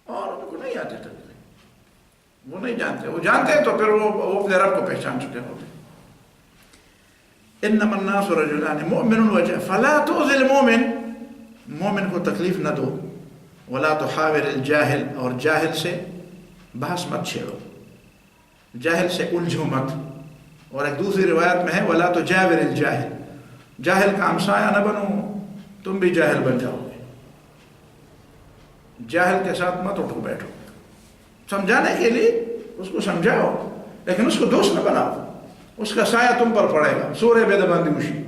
اور ان کو نہیں آتے طریقے، وہ نہیں جانتے. وہ جانتے ہیں تو پھر وہ اپنے رب کو پہچان چکے ہوتے. انما الناس رجلان مؤمن وجاہل فلا تؤذي المؤمن، مومن کو تکلیف نہ دو. ولا تحاور الجاہل، اور جاہل سے بحث مت چھیڑو، جاہل سے الجھو مت. اور ایک دوسری روایت میں ہے ولا تجاور الجاہل، جاہل کا ہمسایہ نہ بنو، تم بھی جاہل بن جاؤ گے. جاہل کے ساتھ مت اٹھو بیٹھو. سمجھانے کے لیے اس کو سمجھاؤ، لیکن اس کو دوست نہ بناؤ. اس کا سایہ تم پر پڑے گا. سورہ بے دباندی مشی،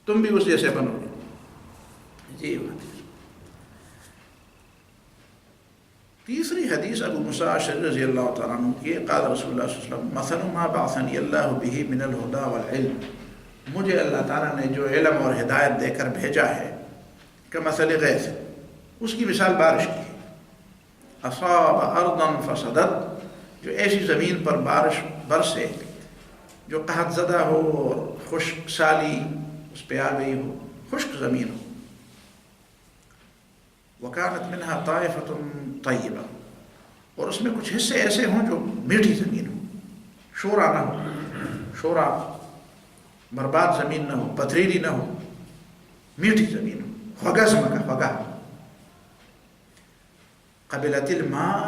تم بھی اس جیسے بنو گے. جی بات. تیسری حدیث ابو موسیٰ اشعری رضی اللہ تعالیٰ عنہ کی، قال رسول اللہ صلی اللہ علیہ وسلم مثل ما بعثنی اللہ بہ من الہدی والعلم، مجھے اللہ تعالیٰ نے جو علم اور ہدایت دے کر بھیجا ہے، کمثل غیث، اس کی مثال بارش کی. اصاب ارضا فسدت، جو ایسی زمین پر بارش برسے جو قحط زدہ ہو اور خشک سالی اس پہ آ گئی ہو، خشک زمین ہو. وَكَانَتْ مِنْهَا طَائِفَةٌ طَيِّبَةٌ، اور اس میں کچھ حصے ایسے ہوں جو میٹھی زمین ہو، شورا نہ ہو، شورا برباد زمین نہ ہو، پتھریلی نہ ہو، میٹھی زمین ہو، خگزم کا خگا. قبلت الماء،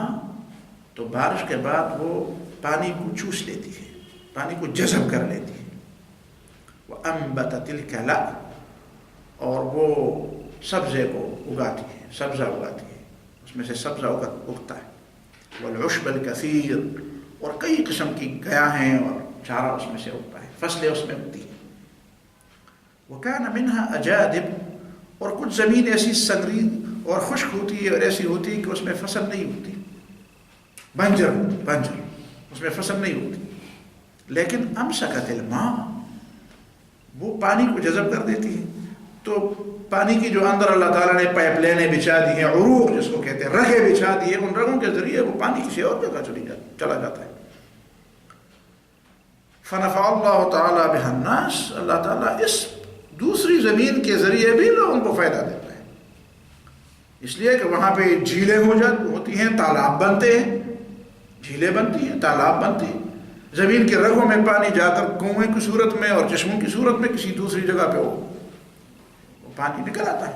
تو بارش کے بعد وہ پانی کو چوس لیتی ہے، پانی کو جذب کر لیتی ہے. وَأَنبَتَتِ الْكَلَأَ، اور وہ سبزے کو اگاتی ہے، سبزہ اگاتی ہے، اس میں سے سبزہ اگتا ہے. والعشب الکثیر، اور کئی قسم کی گیاہیں اور چارہ اس میں سے اگتا ہے، فصلیں اس میں اگتی ہیں. وَكَانَ مِنْهَا أَجَادِبُ، اور کچھ زمین ایسی سنگری اور خشک ہوتی ہے اور ایسی ہوتی ہے کہ اس میں فصل نہیں ہوتی، بنجر اس میں فصل نہیں ہوتی. لیکن امسکت الماء، وہ پانی کو جذب کر دیتی ہے. تو پانی کی جو اندر اللہ تعالیٰ نے پائپ لائنیں بچھا دی ہیں، عروق جس کو کہتے ہیں، رگیں بچھا دی ہیں، ان رگوں کے ذریعے وہ پانی کسی اور جگہ چلا جاتا ہے. فنفع اللہ تعالیٰ بها الناس، اللہ تعالیٰ اس دوسری زمین کے ذریعے بھی لوگوں کو فائدہ دیتا ہے. اس لیے کہ وہاں پہ جھیلیں ہوتی ہیں، تالاب بنتے ہیں، جھیلیں بنتی ہیں، تالاب بنتے ہیں. زمین کے رگوں میں پانی جا کر کنویں کی صورت میں اور چشموں کی صورت میں کسی دوسری جگہ پہ وہ پانی نکل آتا ہے.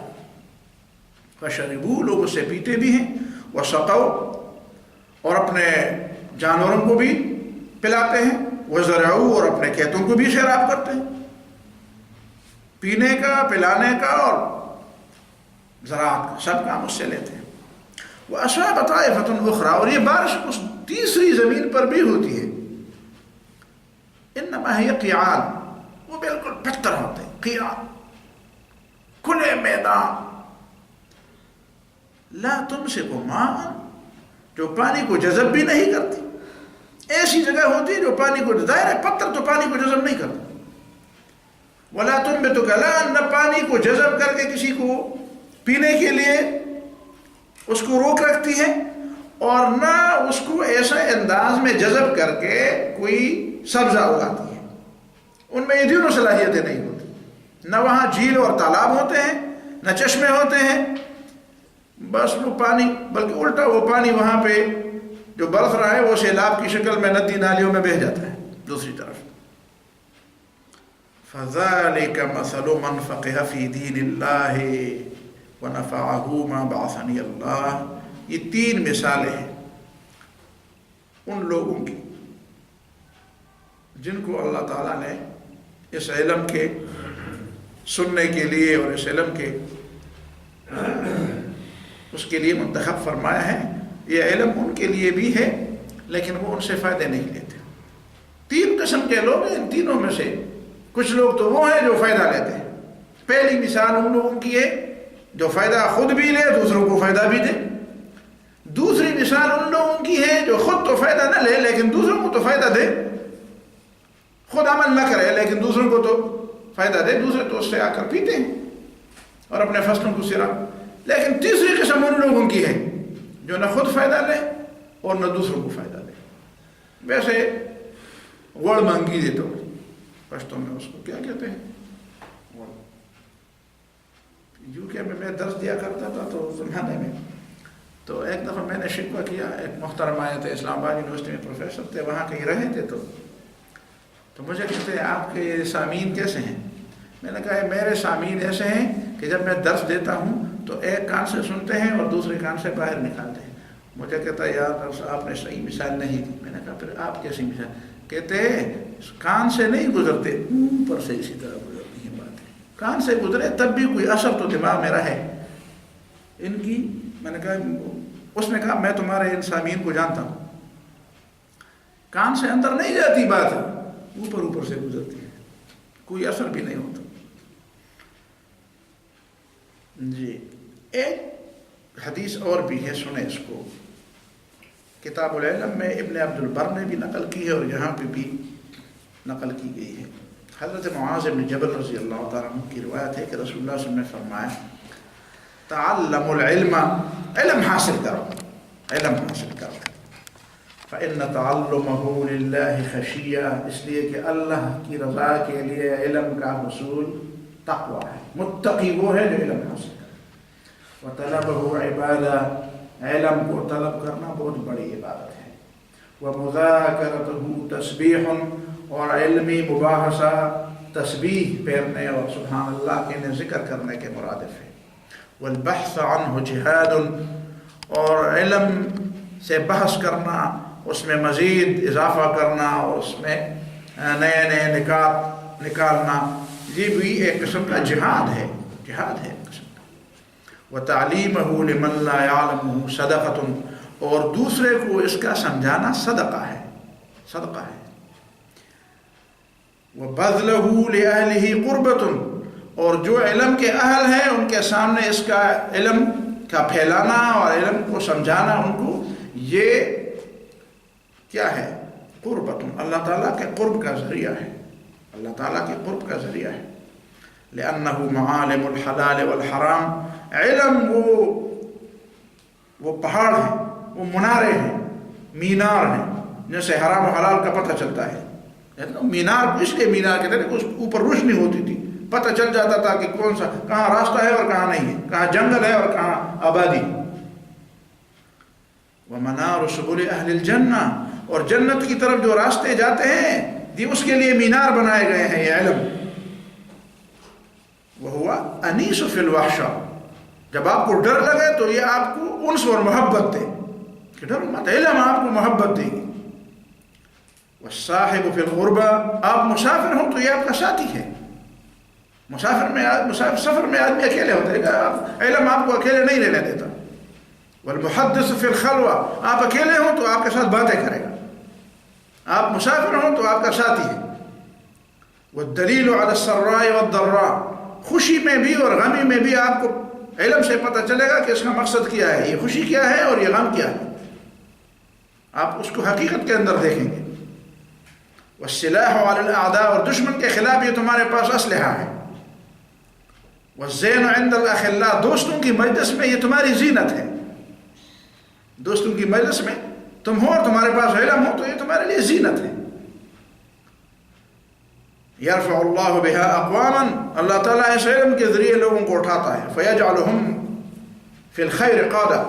فشربوا، لوگ اسے پیتے بھی ہیں. وسقوا، اور اپنے جانوروں کو بھی پلاتے ہیں، وزرعوا اور اپنے کھیتوں کو بھی سیراب کرتے ہیں، پینے کا، پلانے کا اور زراعت کا سب کام اس سے لیتے ہیں۔ وَأَصَابَ طَائِفَةٌ أُخْرَى، اور یہ بارش اس تیسری زمین پر بھی ہوتی ہے، انما ہی قیعان، وہ بالکل پتھر ہوتے ہیں، قیعان کھلے میدان، لا تمسک ماء، جو پانی کو جذب بھی نہیں کرتی، ایسی جگہ ہوتی ہے جو پانی کو، ظاہر ہے پتھر تو پانی کو جذب نہیں کرتا، ولا تنبت کلان، نہ پانی کو جذب کر کے کسی کو پینے کے لیے اس کو روک رکھتی ہے، اور نہ اس کو ایسا انداز میں جذب کر کے کوئی سبزہ اگاتی ہے، ان میں یہ دونوں صلاحیتیں نہیں ہوتی، نہ وہاں جھیل اور تالاب ہوتے ہیں، نہ چشمے ہوتے ہیں، بس وہ پانی، بلکہ الٹا وہ پانی وہاں پہ جو برس رہا ہے وہ سیلاب کی شکل میں ندی نالیوں میں بہہ جاتا ہے دوسری طرف۔ فَذَلِكَ مَثَلُ مَنْ فَقِهَ فِي دِينِ اللَّهِ وَنَفَعَهُ مَا بَعَثَنِيَ اللَّهُ، یہ تین مثالیں ہیں ان لوگوں کی جن کو اللہ تعالیٰ نے اس علم کے سننے کے لیے اور اس علم کے اس کے لیے منتخب فرمایا ہے۔ یہ علم ان کے لیے بھی ہے لیکن وہ ان سے فائدے نہیں لیتے۔ تین قسم کے لوگ ہیں، ان تینوں میں سے کچھ لوگ تو وہ ہیں جو فائدہ لیتے ہیں۔ پہلی مثال ان لوگوں کی ہے جو فائدہ خود بھی لے، دوسروں کو فائدہ بھی دے۔ دوسری مثال ان لوگوں کی ہے جو خود تو فائدہ نہ لے لیکن دوسروں کو تو فائدہ دے، خود عمل نہ کرے لیکن دوسروں کو تو فائدہ دے، دوسرے تو اس سے آ کر پیتے ہیں اور اپنے فصلوں کو سیراب۔ لیکن تیسری قسم ان لوگوں کی ہے جو نہ خود فائدہ لے اور نہ دوسروں کو فائدہ دے۔ ویسے غوڑ مانگی دے تو پشتوں میں اس کو کیا کہتے ہیں، UK میں درس دیا کرتا تھا تو اس زمانے میں، تو ایک دفعہ میں نے شکوہ کیا، ایک محترم آئے تھے، اسلام آباد یونیورسٹی میں پروفیسر تھے، وہاں کہیں رہے تھے، تو مجھے کہتے ہیں آپ کے سامعین کیسے ہیں؟ میں نے کہا میرے سامعین ایسے ہیں کہ جب میں درس دیتا ہوں تو ایک کان سے سنتے ہیں اور دوسرے کان سے باہر نکالتے ہیں۔ مجھے کہتا ہے یار آپ نے صحیح مثال نہیں دی۔ میں نے کہا پھر آپ کیسی مثال؟ کہتے ہیں کان سے نہیں گزرتے، اوپر سے اسی طرح گزرتی ہیں باتیں، کان سے گزرے تب بھی کوئی اثر تو دماغ میں رہے ان کی۔ میں نے کہا، اس نے کہا میں تمہارے ان سامعین کو جانتا ہوں، کان سے اندر نہیں جاتی بات، اوپر اوپر سے گزرتی ہے، کوئی اثر بھی نہیں ہوتا۔ جی ایک حدیث اور بھی ہے، سنیں اس کو، کتاب العلم میں ابن عبد البر نے بھی نقل کی ہے اور یہاں پہ بھی نقل کی گئی ہے۔ حضرت معاذ بن جبل رضی اللہ تعالیٰ عنہ کی روایت ہے کہ رسول اللہ صلی اللہ علیہ وسلم نے فرمایا تعلموا العلم، علم حاصل کرو، علم حاصل کرو، فإن تعلمه للہ خشیہ، اس لیے کہ اللہ کی رضا کے لیے علم کا حصول تقوی ہے، متقی وہ ہے جو علم حاصل کرے، وطلبہ عبادہ، علم کو طلب کرنا بہت بڑی عبادت ہے، ومذاکرتہ تسبیح، اور علمی مباحثہ تسبیح پھیرنے اور سبحان اللہ کے ذکر کرنے کے مرادف ہے، والبحث عنہ جہاد، اور علم سے بحث کرنا، اس میں مزید اضافہ کرنا اور اس میں نئے نئے نکات نکالنا، یہ بھی ایک قسم کا جہاد ہے، جہاد ہے ایک قسم کا۔ وَتَعْلِيمَهُ لِمَنْ لَا يَعْلَمُهُ صَدَقَةٌ، اور دوسرے کو اس کا سمجھانا صدقہ ہے، صدقہ ہے۔ وَبَذْلَهُ لِأَهْلِهِ قُرْبَةٌ، اور جو علم کے اہل ہیں ان کے سامنے اس کا علم کا پھیلانا اور علم کو سمجھانا ان کو، یہ کیا ہے؟ قربۃ، اللہ تعالیٰ کے قرب کا ذریعہ ہے، اللہ تعالیٰ کے قرب کا ذریعہ ہے۔ لأنه معالم الحلال والحرام، علم وہ پہاڑ ہیں، وہ منارے ہیں، مینار ہیں، جیسے حرام و حلال کا پتہ چلتا ہے۔ مینار اس لیے مینار کہتے ہیں کہ اس اوپر روشنی ہوتی تھی، پتہ چل جاتا تھا کہ کون سا کہاں راستہ ہے اور کہاں نہیں ہے، کہاں جنگل ہے اور کہاں آبادی۔ ومنار سبل اہل الجنہ، اور جنت کی طرف جو راستے جاتے ہیں یہ اس کے لیے مینار بنائے گئے ہیں، یہ علم۔ وہوا انیس فی الوحشہ، جب آپ کو ڈر لگے تو یہ آپ کو انس اور محبت دے کہ ڈر مت، علم آپ کو محبت دے گی۔ والصاحب فی الغربہ، آپ مسافر ہوں تو یہ آپ کا ساتھی ہے. سفر میں آدمی اکیلے ہوتے ہیں، علم آپ کو اکیلے نہیں رہنے دیتا. والمحدث فی الخلوہ، آپ اکیلے ہوں تو آپ کے ساتھ باتیں کرے گا. آپ مسافر ہوں تو آپ کا ساتھی ہے. والدلیل علی السراء والضراء، خوشی میں بھی اور غمی میں بھی آپ کو علم سے پتہ چلے گا کہ اس کا مقصد کیا ہے، یہ خوشی کیا ہے اور یہ غم کیا ہے. آپ اس کو حقیقت کے اندر دیکھیں گے. والسلاح علی الاعداء، اور دشمن کے خلاف یہ تمہارے پاس اسلحہ ہے. والزین عند الاخلاء، دوستوں کی مجلس میں یہ تمہاری زینت ہے. دوستوں کی مجلس میں تم ہو اور تمہارے پاس علم ہو تو یہ تمہارے لیے زینت ہے. یرفع اللہ بہا اقواما، اللہ تعالیٰ اس علم کے ذریعے لوگوں کو اٹھاتا ہے. فیجعلہم فی الخیر قادہ،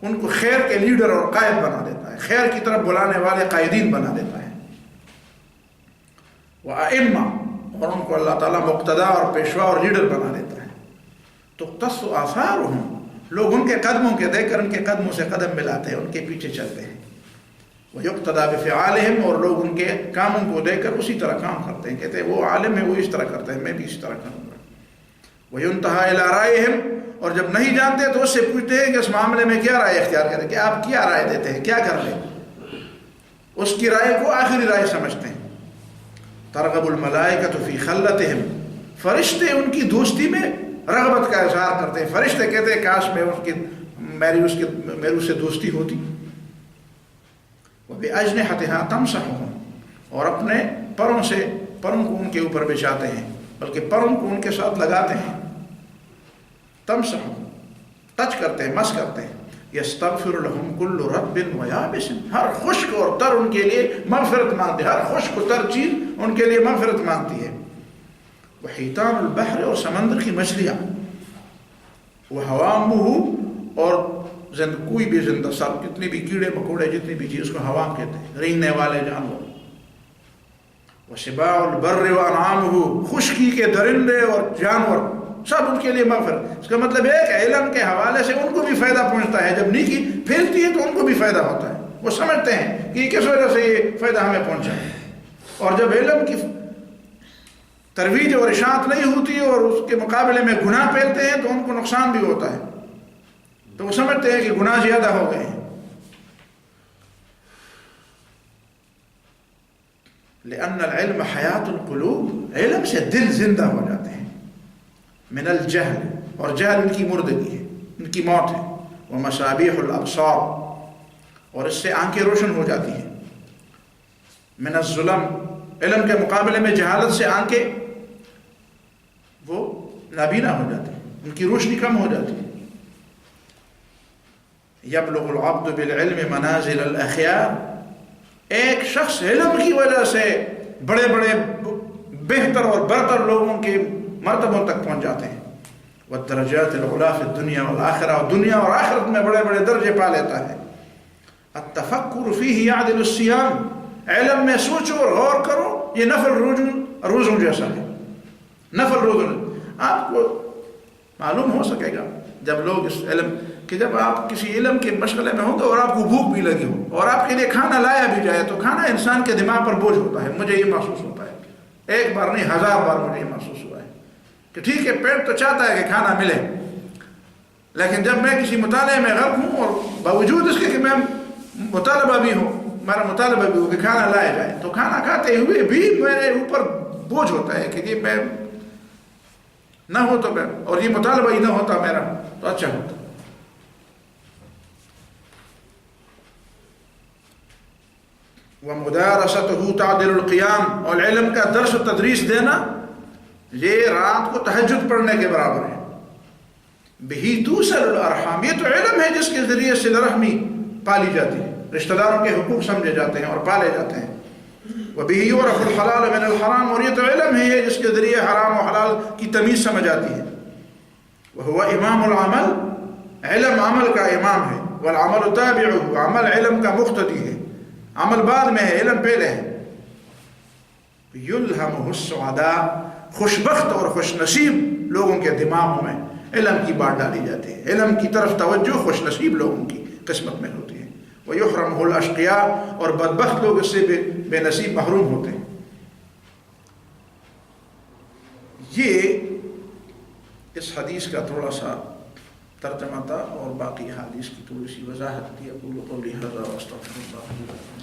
ان کو خیر کے لیڈر اور قائد بنا دیتا ہے، خیر کی طرف بلانے والے قائدین بنا دیتا ہے. وَأَئِمَّةً، اور ان کو اللہ تعالیٰ مقتدا اور پیشوا اور لیڈر بنا دیتا ہے. تُقْتَصُّ آثارُهُم، لوگ ان کے قدموں کے دیکھ کر ان کے قدموں سے قدم ملاتے ہیں، ان کے پیچھے چلتے ہیں. وَيُقْتَدَى بِفِعَالِهِمْ، اور لوگ ان کے کاموں کو دیکھ کر اسی طرح کام کرتے ہیں، کہتے ہیں وہ عالم ہے وہ اس طرح کرتے ہیں، میں بھی اس طرح کروں گا. وَيُنْتَهَى إِلَىٰ رَأْيِهِمْ، اور جب نہیں جانتے تو اس سے پوچھتے ہیں کہ اس معاملے میں کیا رائے اختیار کریں، کہ آپ کیا رائے دیتے ہیں، کیا کر لیں. اس کی رائے کو آخری رائے سمجھتے ہیں. ترغب الملائکۃ فی خلتہم، فرشتے ان کی دوستی میں رغبت کا اظہار کرتے ہیں. فرشتے کہتے ہیں کاش میری اس سے دوستی ہوتی. وَبِأَجْنِحَتِهَا تَمْسَحُهُمْ، اور اپنے پروں کو ان کے اوپر بچھاتے ہیں، بلکہ پروں کو ان کے ساتھ لگاتے ہیں. تمسحُهُمْ، ٹچ کرتے ہیں، مس کرتے ہیں. یستغفر لهم كل رب ویابس، ہر خشک اور تر ان کے لیے مغفرت مانگتے، ہر خشک و تر چیز ان کے لیے مغفرت مانگتی ہے. وحیتان البحر، اور سمندر کی مچھلیاں. وحوامہ، اور کوئی بھی زندہ سب، جتنی بھی کیڑے مکوڑے، جتنی بھی چیز کو حوام کہتے ہیں، رینگنے والے جانور. وسباع البر وانعامہ، خشکی کے درندے اور جانور سب ان کے لیے مغفرت. اس کا مطلب ہے کہ علم کے حوالے سے ان کو بھی فائدہ پہنچتا ہے، جب نیکی پھیلتی ہے تو ان کو بھی فائدہ ہوتا ہے. وہ سمجھتے ہیں کہ کس وجہ سے یہ فائدہ ہمیں پہنچا ہے. اور جب علم کی ترویج اور اشاعت نہیں ہوتی اور اس کے مقابلے میں گناہ پھیلتے ہیں تو ان کو نقصان بھی ہوتا ہے، تو وہ سمجھتے ہیں کہ گناہ زیادہ ہو گئے ہیں. لأن العلم حیات القلوب، علم سے دل زندہ ہو جاتے ہیں. من الجہل، اور جہل ان کی مردگی ہے، ان کی موت ہے. ومصابیح الابصار، اور اس سے آنکھیں روشن ہو جاتی ہیں. من الظلم، علم کے مقابلے میں جہالت سے آنکھیں وہ نابینا ہو جاتی ہیں، ان کی روشنی کم ہو جاتی ہے. یبلغ العبد بالعلم منازل الاخیار، ایک شخص علم کی وجہ سے بڑے بڑے بہتر اور برتر لوگوں کے مرتبوں تک پہنچ جاتے ہیں. والدرجات العلی فی الدنیا والآخرہ، اور دنیا اور آخرت میں بڑے بڑے درجے پا لیتا ہے. التفکر فیہ یعدل الصیام، علم میں سوچو اور غور کرو، یہ نفل روزوں جیسا ہے. نفل روزوں، آپ کو معلوم ہو سکے گا جب لوگ اس علم کہ جب آپ کسی علم کے مشغلے میں ہوں گے اور آپ کو بھوک بھی لگی ہو اور آپ کے لیے کھانا لایا بھی جائے تو کھانا انسان کے دماغ پر بوجھ ہوتا ہے. مجھے یہ محسوس ہوتا ہے، ایک بار نہیں 1000 بار مجھے یہ محسوس ہوا ہے کہ ٹھیک ہے پیٹ تو چاہتا ہے کہ کھانا ملے، لیکن جب میں کسی مطالعے میں غرق ہوں اور باوجود اس کے کہ میں مطالبہ بھی ہوں، میرا مطالبہ بھی ہو کہ کھانا لایا جائے، تو کھانا کھاتے ہوئے بھی میرے اوپر بوجھ ہوتا ہے کہ یہ میں نہ ہو تو میں، اور یہ مطالبہ ہی نہ ہوتا میرا تو اچھا ہوتا. وَمُدَارَسَتُهُ تَعْدِلُ الْقِيَامِ، اور علم کا درس و تدریس دینا یہ رات کو تہجد پڑھنے کے برابر ہے. بِهِ تُوصَلُ الْأَرْحَامِ، یہ تو علم ہے جس کے ذریعے صلہ رحمی پالی جاتی ہے، رشتہ داروں کے حقوق سمجھے جاتے ہیں اور پالے جاتے ہیں. وَبِهِ يُعْرَفُ الْحَلَالُ مِنَ الْحَرَامِ، اور یہ تو علم ہے جس کے ذریعے حرام و حلال کی تمیز سمجھ آتی ہے. وَهُوَ إِمَامُ الْعَمَلِ، علم عمل کا امام ہے. وَالْعَمَلُ تَابِعُهُ، عمل علم کا مقتدی ہے، عمل بعد میں ہے، علم پہلے ہے. يُلْهَمُهُ السُّعَدَاءُ، خوشبخت اور خوش نصیب لوگوں کے دماغوں میں علم کی بات ڈالی جاتی ہے. علم کی طرف توجہ خوش نصیب لوگوں کی قسمت میں ہوتی ہے. وَيُحْرَمُهُ الْأَشْقِيَاءُ اور بدبخت لوگ اس سے بے نصیب محروم ہوتے ہیں. یہ اس حدیث کا تھوڑا سا ترجمہ تھا اور باقی حدیث کی تھوڑی سی وضاحت تھی. اقول قولی ھذا واستغفر اللہ لي ولکم.